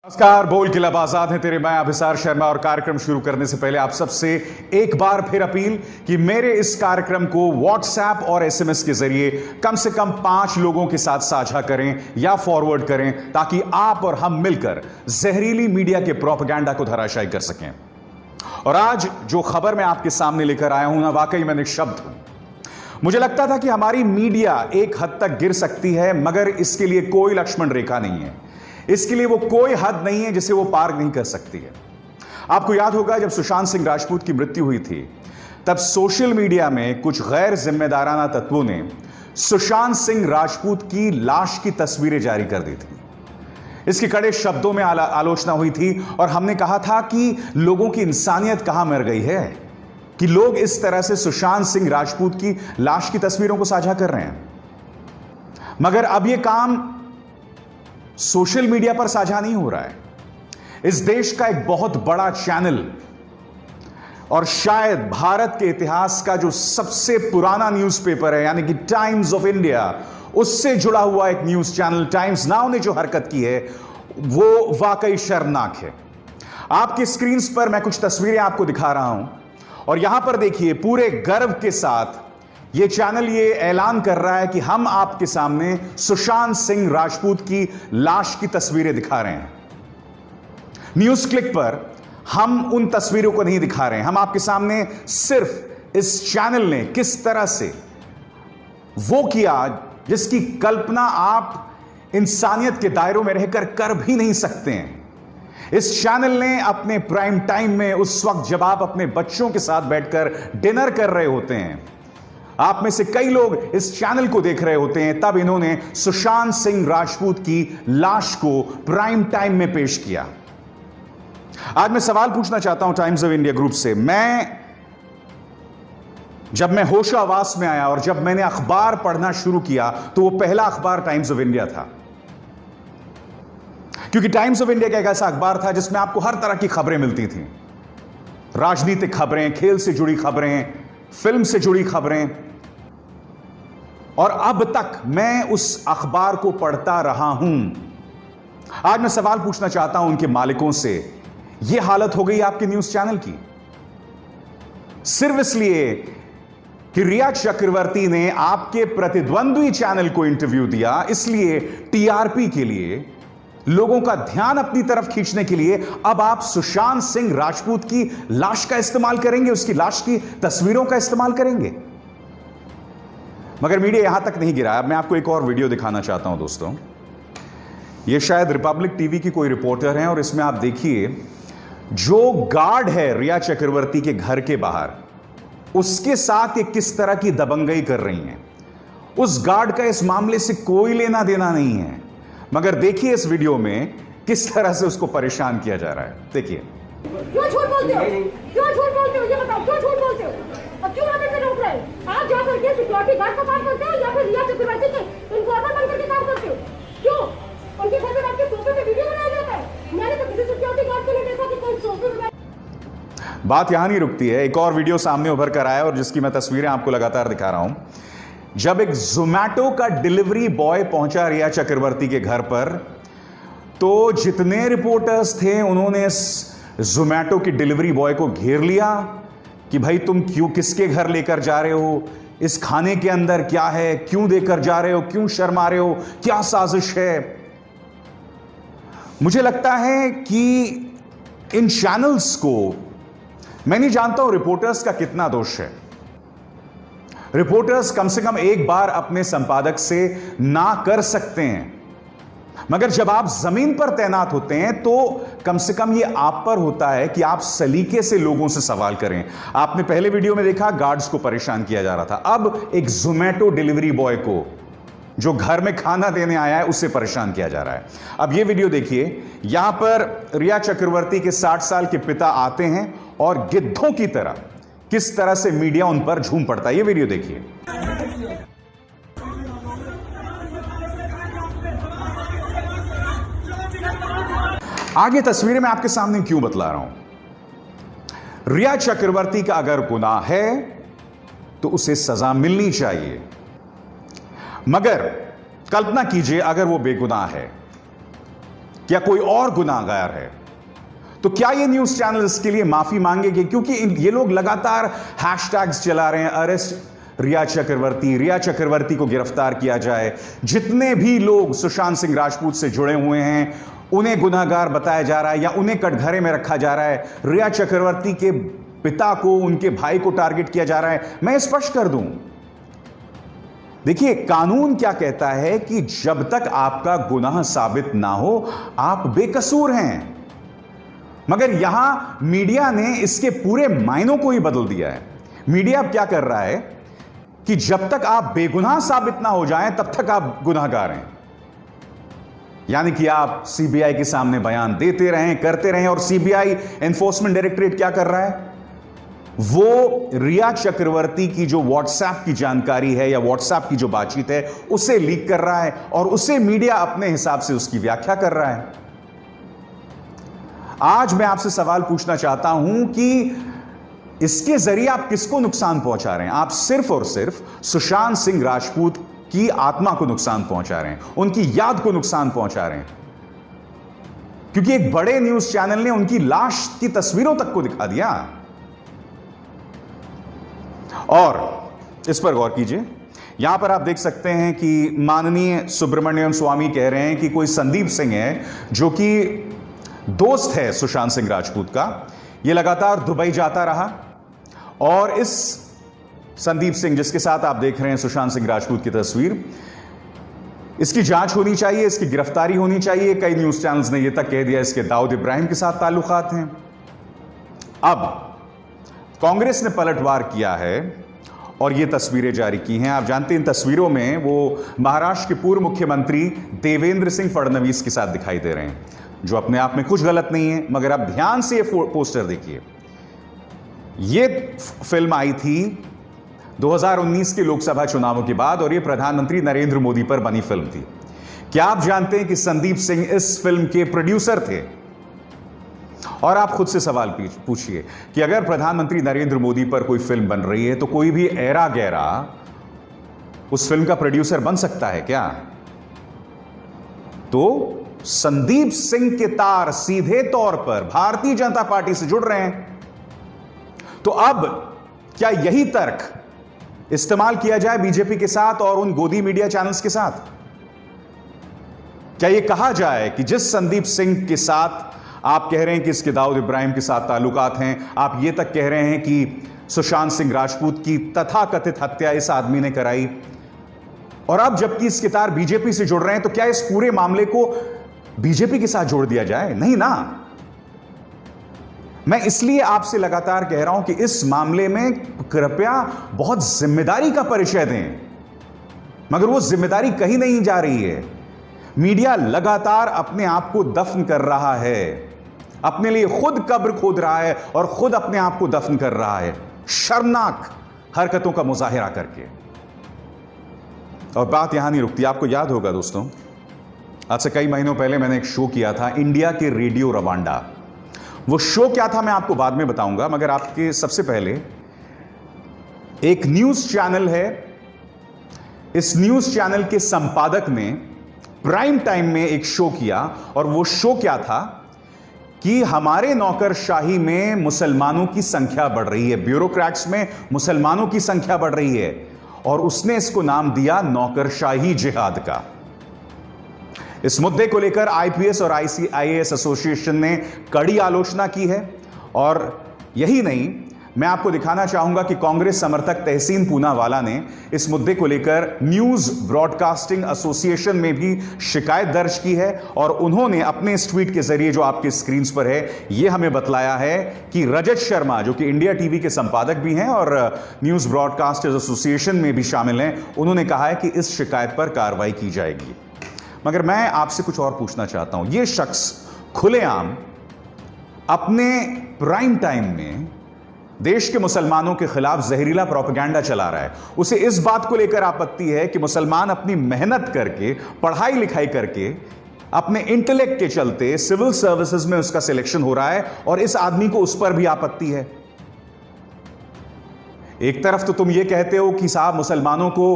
नमस्कार, बोल के लब आजाद है तेरे, मैं अभिसार शर्मा। और कार्यक्रम शुरू करने से पहले आप सबसे एक बार फिर अपील कि मेरे इस कार्यक्रम को व्हाट्सएप और एसएमएस के जरिए कम से कम 5 लोगों के साथ साझा करें या फॉरवर्ड करें, ताकि आप और हम मिलकर जहरीली मीडिया के प्रोपेगेंडा को धराशायी कर सकें। और आज जो खबर मैं आपके सामने लेकर आया हूं ना, वाकई मैं निःशब्द हूं। मुझे लगता था कि हमारी मीडिया एक हद तक गिर सकती है, मगर इसके लिए कोई लक्ष्मण रेखा नहीं है, इसके लिए वो कोई हद नहीं है जिसे वो पार नहीं कर सकती है। आपको याद होगा, जब सुशांत सिंह राजपूत की मृत्यु हुई थी, तब सोशल मीडिया में कुछ गैर जिम्मेदाराना तत्वों ने सुशांत सिंह राजपूत की लाश की तस्वीरें जारी कर दी थी। इसकी कड़े शब्दों में आलोचना हुई थी और हमने कहा था कि लोगों की इंसानियत कहां मर गई है कि लोग इस तरह से सुशांत सिंह राजपूत की लाश की तस्वीरों को साझा कर रहे हैं। मगर अब यह काम सोशल मीडिया पर साझा नहीं हो रहा है। इस देश का एक बहुत बड़ा चैनल और शायद भारत के इतिहास का जो सबसे पुराना न्यूज़पेपर है, यानी कि टाइम्स ऑफ इंडिया, उससे जुड़ा हुआ एक न्यूज़ चैनल टाइम्स नाउ ने जो हरकत की है वो वाकई शर्मनाक है। आपकी स्क्रीन पर मैं कुछ तस्वीरें आपको दिखा रहा हूं और यहां पर देखिए, पूरे गर्व के साथ यह चैनल ये ऐलान कर रहा है कि हम आपके सामने सुशांत सिंह राजपूत की लाश की तस्वीरें दिखा रहे हैं। न्यूज क्लिक पर हम उन तस्वीरों को नहीं दिखा रहे हैं, हम आपके सामने सिर्फ इस चैनल ने किस तरह से वो किया जिसकी कल्पना आप इंसानियत के दायरों में रहकर कर भी नहीं सकते हैं। इस चैनल ने अपने प्राइम टाइम में, उस वक्त जब आप अपने बच्चों के साथ बैठकर डिनर कर रहे होते हैं, आप में से कई लोग इस चैनल को देख रहे होते हैं, तब इन्होंने सुशांत सिंह राजपूत की लाश को प्राइम टाइम में पेश किया। आज मैं सवाल पूछना चाहता हूं टाइम्स ऑफ इंडिया ग्रुप से। जब मैं होशावास में आया और जब मैंने अखबार पढ़ना शुरू किया, तो वो पहला अखबार टाइम्स ऑफ इंडिया था, क्योंकि टाइम्स ऑफ इंडिया का एक ऐसा अखबार था जिसमें आपको हर तरह की खबरें मिलती थीं। राजनीतिक खबरें, खेल से जुड़ी खबरें, फिल्म से जुड़ी खबरें। और अब तक मैं उस अखबार को पढ़ता रहा हूं। आज मैं सवाल पूछना चाहता हूं उनके मालिकों से, यह हालत हो गई आपके न्यूज चैनल की सिर्फ इसलिए कि रिया चक्रवर्ती ने आपके प्रतिद्वंद्वी चैनल को इंटरव्यू दिया, इसलिए टीआरपी के लिए, लोगों का ध्यान अपनी तरफ खींचने के लिए अब आप सुशांत सिंह राजपूत की लाश का इस्तेमाल करेंगे, उसकी लाश की तस्वीरों का इस्तेमाल करेंगे। मगर मीडिया यहां तक नहीं गिरा। अब मैं आपको एक और वीडियो दिखाना चाहता हूं दोस्तों। यह शायद रिपब्लिक टीवी की कोई रिपोर्टर है और इसमें आप देखिए, जो गार्ड है रिया चक्रवर्ती के घर के बाहर, उसके साथ ये किस तरह की दबंगई कर रही हैं। उस गार्ड का इस मामले से कोई लेना देना नहीं है, मगर देखिए इस वीडियो में किस तरह से उसको परेशान किया जा रहा है। देखिए। क्यों झूठ बोलते हो? क्यों झूठ बोलते हो? ये बताओ, क्यों झूठ बोलते हो? और क्यों आगे से रोक रहे हो? आप जा करके सिक्योरिटी गार्ड का काम करते हो या फिर रिया चक्रवर्ती के इन्फॉर्मर बन करके काम करते हो? क्यों? उनके घर में आपके सोफे पे वीडियो बनाया जाता है? मैंने तो किसी सिक्योरिटी गार्ड को नहीं देखा कि कोई सोफे पे। बात यहां नहीं रुकती है, एक और वीडियो सामने उभर कर आया और जिसकी मैं तस्वीरें आपको लगातार दिखा रहा हूं। जब एक जोमैटो का डिलीवरी बॉय पहुंचा रिया चक्रवर्ती के घर पर, तो जितने रिपोर्टर्स थे उन्होंने जोमैटो के डिलीवरी बॉय को घेर लिया कि भाई तुम क्यों, किसके घर लेकर जा रहे हो, इस खाने के अंदर क्या है, क्यों देकर जा रहे हो, क्यों शर्मा रहे हो, क्या साजिश है। मुझे लगता है कि इन चैनल्स को, मैं नहीं जानता हूं रिपोर्टर्स का कितना दोष है। रिपोर्टर्स कम से कम एक बार अपने संपादक से ना कर सकते हैं, मगर जब आप जमीन पर तैनात होते हैं तो कम से कम यह आप पर होता है कि आप सलीके से लोगों से सवाल करें। आपने पहले वीडियो में देखा, गार्ड्स को परेशान किया जा रहा था, अब एक जोमैटो डिलीवरी बॉय को, जो घर में खाना देने आया है, उससे परेशान किया जा रहा है। अब यह वीडियो देखिए, यहां पर रिया चक्रवर्ती के 60 साल के पिता आते हैं और गिद्धों की तरह किस तरह से मीडिया उन पर झूम पड़ता है। यह वीडियो देखिए। आगे तस्वीरें मैं आपके सामने क्यों बतला रहा हूं। रिया चक्रवर्ती का अगर गुनाह है तो उसे सजा मिलनी चाहिए, मगर कल्पना कीजिए अगर वो बेगुनाह है, क्या कोई और गुनाहगार है, तो क्या ये न्यूज चैनल इसके लिए माफी मांगेंगे? क्योंकि ये लोग लगातार हैशटैग्स चला रहे हैं, अरेस्ट रिया चक्रवर्ती को गिरफ्तार किया जाए। जितने भी लोग सुशांत सिंह राजपूत से जुड़े हुए हैं उन्हें गुनाहगार बताया जा रहा है या उन्हें कटघरे में रखा जा रहा है। रिया चक्रवर्ती के पिता को, उनके भाई को टारगेट किया जा रहा है। मैं स्पष्ट कर दूं, देखिए कानून क्या कहता है कि जब तक आपका गुनाह साबित ना हो आप बेकसूर हैं, मगर यहां मीडिया ने इसके पूरे मायनों को ही बदल दिया है। मीडिया अब क्या कर रहा है कि जब तक आप बेगुनाह साबित ना हो जाएं तब तक आप गुनाहगार हैं, यानी कि आप सीबीआई के सामने बयान देते रहें, करते रहें। और सीबीआई एनफोर्समेंट डायरेक्टरेट क्या कर रहा है, वो रिया चक्रवर्ती की जो व्हाट्सएप की जानकारी है या व्हाट्सएप की जो बातचीत है उसे लीक कर रहा है और उसे मीडिया अपने हिसाब से उसकी व्याख्या कर रहा है। आज मैं आपसे सवाल पूछना चाहता हूं कि इसके जरिए आप किसको नुकसान पहुंचा रहे हैं? आप सिर्फ और सिर्फ सुशांत सिंह राजपूत की आत्मा को नुकसान पहुंचा रहे हैं, उनकी याद को नुकसान पहुंचा रहे हैं, क्योंकि एक बड़े न्यूज चैनल ने उनकी लाश की तस्वीरों तक को दिखा दिया। और इस पर गौर कीजिए, यहां पर आप देख सकते हैं कि माननीय सुब्रमण्यम स्वामी कह रहे हैं कि कोई संदीप सिंह है जो कि दोस्त है सुशांत सिंह राजपूत का, यह लगातार दुबई जाता रहा और इस संदीप सिंह जिसके साथ आप देख रहे हैं सुशांत सिंह राजपूत की तस्वीर, इसकी जांच होनी चाहिए, इसकी गिरफ्तारी होनी चाहिए। कई न्यूज चैनल्स ने यह तक कह दिया इसके दाऊद इब्राहिम के साथ ताल्लुकात हैं। अब कांग्रेस ने पलटवार किया है और ये तस्वीरें जारी की हैं। आप जानते हैं इन तस्वीरों में वो महाराष्ट्र के पूर्व मुख्यमंत्री देवेंद्र सिंह फडणवीस के साथ दिखाई दे रहे हैं, जो अपने आप में कुछ गलत नहीं है, मगर आप ध्यान से ये पोस्टर देखिए। ये फिल्म आई थी 2019 के लोकसभा चुनावों के बाद और ये प्रधानमंत्री नरेंद्र मोदी पर बनी फिल्म थी। क्या आप जानते हैं कि संदीप सिंह इस फिल्म के प्रोड्यूसर थे? और आप खुद से सवाल पूछिए कि अगर प्रधानमंत्री नरेंद्र मोदी पर कोई फिल्म बन रही है तो कोई भी ऐरा गैरा उस फिल्म का प्रोड्यूसर बन सकता है क्या? तो संदीप सिंह के तार सीधे तौर पर भारतीय जनता पार्टी से जुड़ रहे हैं। तो अब क्या यही तर्क इस्तेमाल किया जाए बीजेपी के साथ और उन गोदी मीडिया चैनल्स के साथ? क्या यह कहा जाए कि जिस संदीप सिंह के साथ आप कह रहे हैं कि इसके दाऊद इब्राहिम के साथ ताल्लुकात हैं, आप यह तक कह रहे हैं कि सुशांत सिंह राजपूत की तथाकथित हत्या इस आदमी ने कराई, और अब जबकि इसके तार बीजेपी से जुड़ रहे हैं, तो क्या इस पूरे मामले को बीजेपी के साथ जोड़ दिया जाए? नहीं ना। मैं इसलिए आपसे लगातार कह रहा हूं कि इस मामले में कृपया बहुत जिम्मेदारी का परिचय दें, मगर वो जिम्मेदारी कहीं नहीं जा रही है। मीडिया लगातार अपने आप को दफन कर रहा है, अपने लिए खुद कब्र खोद रहा है और खुद अपने आप को दफन कर रहा है, शर्मनाक हरकतों का मुजाहिरा करके। और बात यहां नहीं रुकती। आपको याद होगा दोस्तों, आज से कई महीनों पहले मैंने एक शो किया था इंडिया के रेडियो रवांडा। वो शो क्या था मैं आपको बाद में बताऊंगा, मगर आपके सबसे पहले एक न्यूज चैनल है, इस न्यूज चैनल के संपादक ने प्राइम टाइम में एक शो किया, और वो शो क्या था कि हमारे नौकरशाही में मुसलमानों की संख्या बढ़ रही है, ब्यूरोक्रेट्स में मुसलमानों की संख्या बढ़ रही है, और उसने इसको नाम दिया नौकरशाही जिहाद का। इस मुद्दे को लेकर आईपीएस और आईएएस एसोसिएशन ने कड़ी आलोचना की है। और यही नहीं, मैं आपको दिखाना चाहूंगा कि कांग्रेस समर्थक तहसीन पूनावाला ने इस मुद्दे को लेकर न्यूज ब्रॉडकास्टिंग एसोसिएशन में भी शिकायत दर्ज की है, और उन्होंने अपने इस ट्वीट के जरिए जो आपके स्क्रीन पर है यह हमें बतलाया है कि रजत शर्मा, जो कि इंडिया टीवी के संपादक भी हैं और न्यूज ब्रॉडकास्टर्स एसोसिएशन में भी शामिल हैं, उन्होंने कहा है कि इस शिकायत पर कार्रवाई की जाएगी। मगर मैं आपसे कुछ और पूछना चाहता हूं। यह शख्स खुलेआम अपने प्राइम टाइम में देश के मुसलमानों के खिलाफ जहरीला प्रोपेगेंडा चला रहा है। उसे इस बात को लेकर आपत्ति है कि मुसलमान अपनी मेहनत करके, पढ़ाई लिखाई करके, अपने इंटेलेक्ट के चलते सिविल सर्विसेज में उसका सिलेक्शन हो रहा है, और इस आदमी को उस पर भी आपत्ति है। एक तरफ तो तुम यह कहते हो कि साहब मुसलमानों को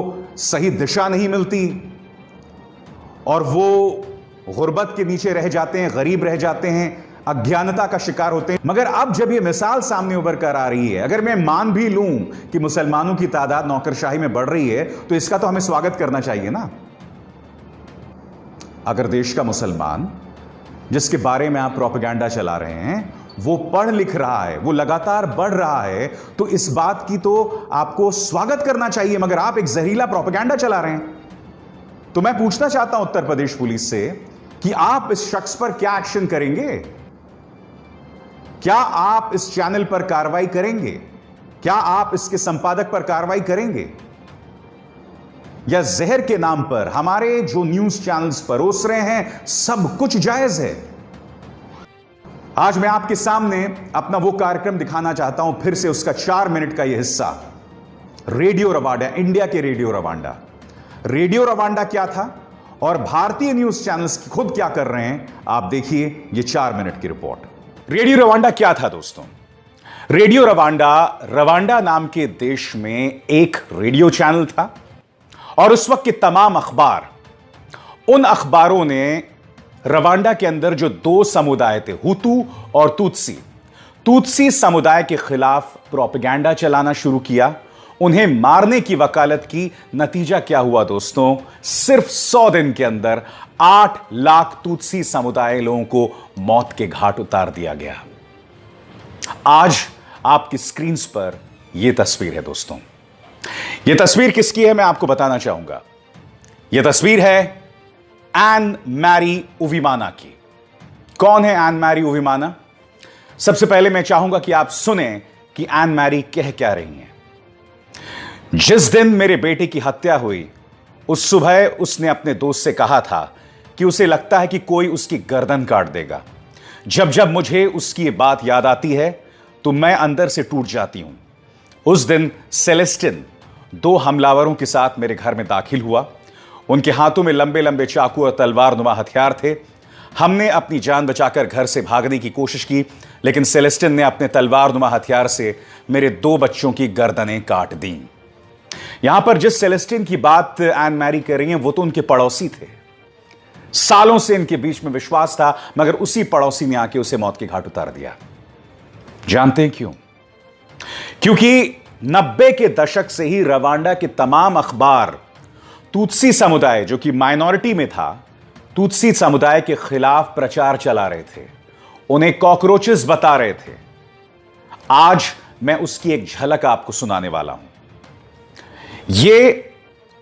सही दिशा नहीं मिलती, और वो गुर्बत के नीचे रह जाते हैं, गरीब रह जाते हैं, अज्ञानता का शिकार होते हैं। मगर अब जब यह मिसाल सामने उभर कर आ रही है, अगर मैं मान भी लूं कि मुसलमानों की तादाद नौकरशाही में बढ़ रही है, तो इसका तो हमें स्वागत करना चाहिए ना। अगर देश का मुसलमान जिसके बारे में आप प्रोपेगेंडा चला रहे हैं वो पढ़ लिख रहा है, वो लगातार बढ़ रहा है, तो इस बात की तो आपको स्वागत करना चाहिए। मगर आप एक जहरीला प्रोपेगेंडा चला रहे हैं। तो मैं पूछना चाहता हूं उत्तर प्रदेश पुलिस से कि आप इस शख्स पर क्या एक्शन करेंगे? क्या आप इस चैनल पर कार्रवाई करेंगे? क्या आप इसके संपादक पर कार्रवाई करेंगे? या जहर के नाम पर हमारे जो न्यूज चैनल्स परोस रहे हैं सब कुछ जायज है? आज मैं आपके सामने अपना वो कार्यक्रम दिखाना चाहता हूं, फिर से उसका 4 मिनट का यह हिस्सा। रेडियो रवांडा, इंडिया के रेडियो रवांडा। रेडियो रवांडा क्या था और भारतीय न्यूज चैनल्स खुद क्या कर रहे हैं, आप देखिए ये 4 मिनट की रिपोर्ट। रेडियो रवांडा क्या था दोस्तों? रेडियो रवांडा, रवांडा नाम के देश में एक रेडियो चैनल था और उस वक्त के तमाम अखबार, उन अखबारों ने रवांडा के अंदर जो 2 समुदाय थे, हुतू और तुत्सी समुदाय के खिलाफ प्रोपेगेंडा चलाना शुरू किया, उन्हें मारने की वकालत की। नतीजा क्या हुआ दोस्तों? सिर्फ 100 दिन के अंदर 8 लाख तुत्सी समुदाय लोगों को मौत के घाट उतार दिया गया। आज आपकी स्क्रीन पर यह तस्वीर है दोस्तों। यह तस्वीर किसकी है मैं आपको बताना चाहूंगा। यह तस्वीर है एन मैरी उविमाना की। कौन है एन मैरी उविमाना? सबसे पहले मैं चाहूंगा कि आप सुने कि एन मैरी कह क्या रही हैं। जिस दिन मेरे बेटे की हत्या हुई, उस सुबह उसने अपने दोस्त से कहा था कि उसे लगता है कि कोई उसकी गर्दन काट देगा। जब जब मुझे उसकी बात याद आती है तो मैं अंदर से टूट जाती हूं। उस दिन सेलेस्टिन 2 हमलावरों के साथ मेरे घर में दाखिल हुआ। उनके हाथों में लंबे लंबे चाकू और तलवार नुमा हथियार थे। हमने अपनी जान बचाकर घर से भागने की कोशिश की, लेकिन सेलेस्टिन ने अपने तलवार नुमा हथियार से मेरे 2 बच्चों की गर्दनें काट दी। यहां पर जिस सेलेस्टिन की बात एन मैरी कर रही हैं वो तो उनके पड़ोसी थे। सालों से इनके बीच में विश्वास था, मगर उसी पड़ोसी ने आके उसे मौत के घाट उतार दिया। जानते हैं क्यों? क्योंकि 90 के दशक से ही रवांडा के तमाम अखबार तुत्सी समुदाय, जो कि माइनॉरिटी में था, तुत्सी समुदाय के खिलाफ प्रचार चला रहे थे, उन्हें कॉकरोचेस बता रहे थे। आज मैं उसकी एक झलक आपको सुनाने वाला हूं। यह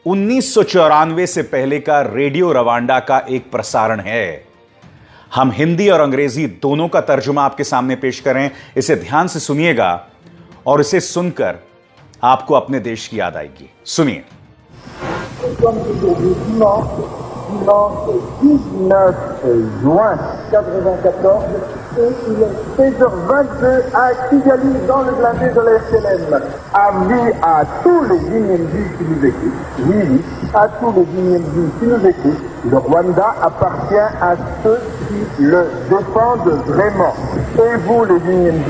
1994 से पहले का रेडियो रवांडा का एक प्रसारण है। हम हिंदी और अंग्रेजी दोनों का तर्जुमा आपके सामने पेश करें। इसे ध्यान से सुनिएगा और इसे सुनकर आपको अपने देश की याद आएगी। सुनिए। Dimanche 19 juin 1994 et il est 16h22 à Kigali dans le blindé de la SLM. Avis à tous les Guinéens qui nous écoutent. Oui, à tous les Guinéens qui nous écoutent. Le Rwanda appartient à ceux qui le défendent vraiment. Et vous les Guinéens,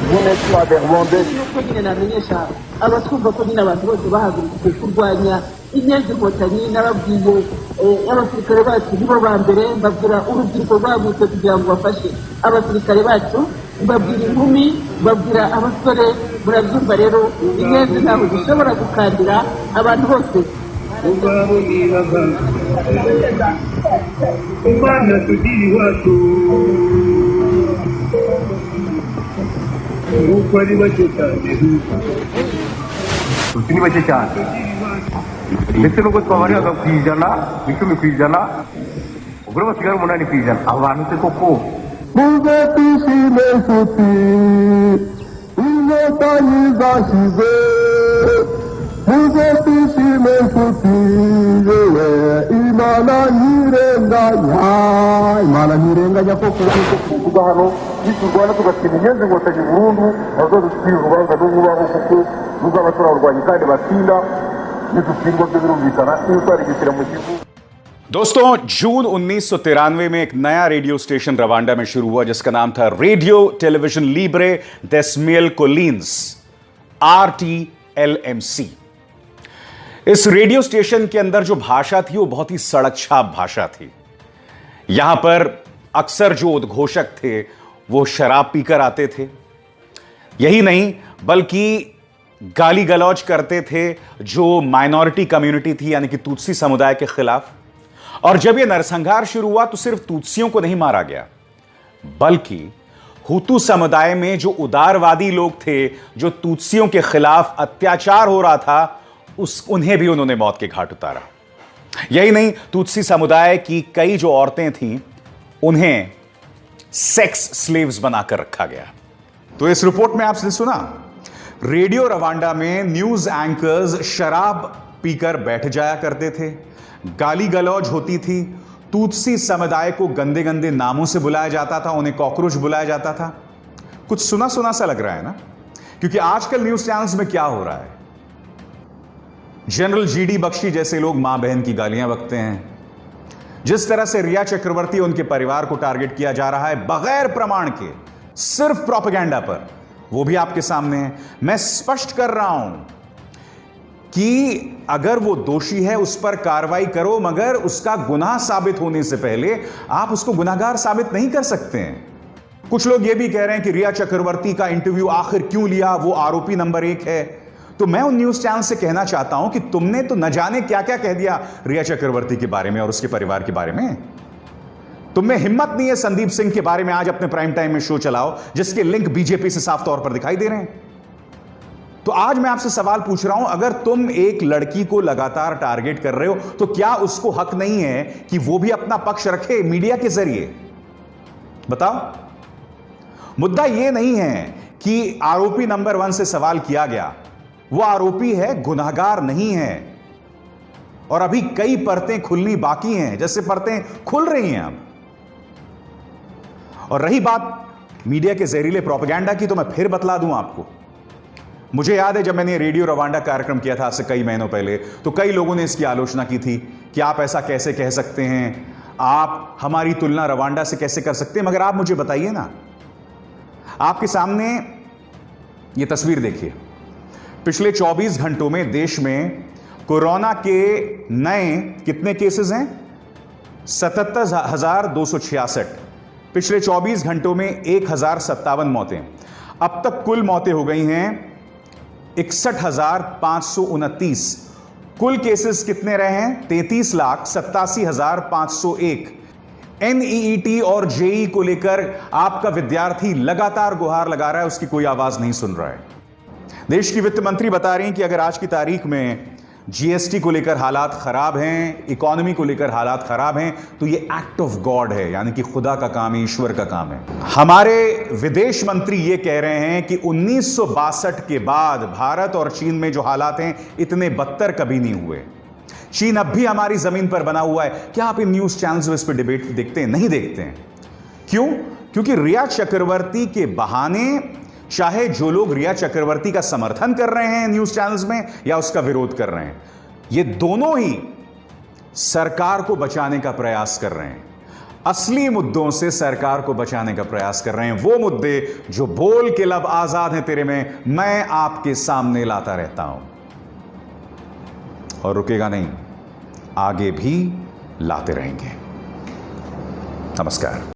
vous n'êtes pas des Rwandais. inyenzi inkotanyi n'ababwiye abasirikare bacu nibo ba mbere mbabwira urubyiruko rwagutse kugira ngo bafashe abasirikare bacu, mbabwira inkumi, mbabwira abasore. Murabyumva rero, inyenzi ntabwo zishobora gukandira abantu bose. Umwana tugira iwacu uko ari bake cyane, ni bake cyane ndetse nubwo twabariraga ku ijana, 10 ku ijana, ubwo basigara 8 ku ijana. Abantu se koko muze twishime nshuti, inkotanyi zashize, muze twishime nshuti, yewe Imana ntirenganya, Imana ntirenganya koko. Kuvuga hano biturwana tugatsinda inyenzi inkotanyi burundu, nazo dutsinda urubanza rw'ububaho kuko ruzaba turarwanya kandi batsinda. दोस्तों, जून 1993 में एक नया radio station Rwanda में शुरू हुआ जिसका नाम था रेडियो टेलीविजन लिब्रे डेस मिल कोलिन्स, RTLMC। इस रेडियो स्टेशन के अंदर जो भाषा थी वो बहुत ही सड़क छाप भाषा थी। यहां पर अक्सर जो उद्घोषक थे वो शराब पीकर आते थे। यही नहीं बल्कि गाली गलौज करते थे जो माइनॉरिटी कम्युनिटी थी यानी कि तुत्सी समुदाय के खिलाफ। और जब यह नरसंहार शुरू हुआ तो सिर्फ तुत्सियों को नहीं मारा गया बल्कि हुतू समुदाय में जो उदारवादी लोग थे, जो तुत्सियों के खिलाफ अत्याचार हो रहा था, उन्हें भी उन्होंने मौत के घाट उतारा। यही नहीं, तुत्सी समुदाय की कई जो औरतें थीं उन्हें सेक्स स्लेव्स बनाकर रखा गया। तो इस रिपोर्ट में आपने सुना, रेडियो रवांडा में न्यूज एंकर्स शराब पीकर बैठ जाया करते थे, गाली गलौज होती थी, तुत्सी समुदाय को गंदे गंदे नामों से बुलाया जाता था, उन्हें कॉकरोच बुलाया जाता था। कुछ सुना सुना सा लग रहा है ना, क्योंकि आजकल न्यूज चैनल्स में क्या हो रहा है, जनरल जीडी बख्शी जैसे लोग मां बहन की गालियां बकते हैं। जिस तरह से रिया चक्रवर्ती उनके परिवार को टारगेट किया जा रहा है बगैर प्रमाण के, सिर्फ प्रोपेगेंडा पर, वो भी आपके सामने है। मैं स्पष्ट कर रहा हूं कि अगर वो दोषी है उस पर कार्रवाई करो, मगर उसका गुनाह साबित होने से पहले आप उसको गुनाहगार साबित नहीं कर सकते हैं। कुछ लोग ये भी कह रहे हैं कि रिया चक्रवर्ती का इंटरव्यू आखिर क्यों लिया, वो आरोपी नंबर 1 है। तो मैं उन न्यूज चैनल से कहना चाहता हूं कि तुमने तो न जाने क्या क्या कह दिया रिया चक्रवर्ती के बारे में और उसके परिवार के बारे में। तुम्हें हिम्मत नहीं है संदीप सिंह के बारे में आज अपने प्राइम टाइम में शो चलाओ जिसके लिंक बीजेपी से साफ तौर पर दिखाई दे रहे हैं। तो आज मैं आपसे सवाल पूछ रहा हूं, अगर तुम एक लड़की को लगातार टारगेट कर रहे हो तो क्या उसको हक नहीं है कि वो भी अपना पक्ष रखे मीडिया के जरिए? बताओ। मुद्दा यह नहीं है कि आरोपी नंबर 1 से सवाल किया गया, वो आरोपी है, गुनाहगार नहीं है। और अभी कई परतें खुलनी बाकी हैं, जैसे परतें खुल रही हैं अब। और रही बात मीडिया के जहरीले प्रोपेगेंडा की, तो मैं फिर बतला दूं आपको। मुझे याद है जब मैंने रेडियो रवांडा कार्यक्रम किया था आज से कई महीनों पहले, तो कई लोगों ने इसकी आलोचना की थी कि आप ऐसा कैसे कह सकते हैं, आप हमारी तुलना रवांडा से कैसे कर सकते हैं। मगर आप मुझे बताइए ना, आपके सामने यह तस्वीर देखिए। पिछले 24 घंटों में देश में कोरोना के नए कितने केसेस हैं? 77,266। पिछले 24 घंटों में 1,057 मौतें। अब तक कुल मौतें हो गई हैं 61,529। कुल केसेस कितने रहे हैं? 33,87,501। NEET और JEE को लेकर आपका विद्यार्थी लगातार गुहार लगा रहा है, उसकी कोई आवाज नहीं सुन रहा है। देश की वित्त मंत्री बता रही हैं कि अगर आज की तारीख में GST को लेकर हालात खराब हैं, इकोनॉमी को लेकर हालात खराब हैं, तो ये एक्ट ऑफ गॉड है, यानी कि खुदा का काम है, ईश्वर का काम है। हमारे विदेश मंत्री ये कह रहे हैं कि 1962 के बाद भारत और चीन में जो हालात हैं इतने बदतर कभी नहीं हुए। चीन अब भी हमारी जमीन पर बना हुआ है। क्या आप इन न्यूज चैनल्स में इस पर डिबेट देखते हैं? नहीं देखते हैं। क्यों? क्योंकि रिया चक्रवर्ती के बहाने, चाहे जो लोग रिया चक्रवर्ती का समर्थन कर रहे हैं न्यूज चैनल्स में या उसका विरोध कर रहे हैं, ये दोनों ही सरकार को बचाने का प्रयास कर रहे हैं। असली मुद्दों से सरकार को बचाने का प्रयास कर रहे हैं। वो मुद्दे जो बोल के लब आजाद हैं तेरे में, मैं आपके सामने लाता रहता हूं और रुकेगा नहीं, आगे भी लाते रहेंगे। नमस्कार।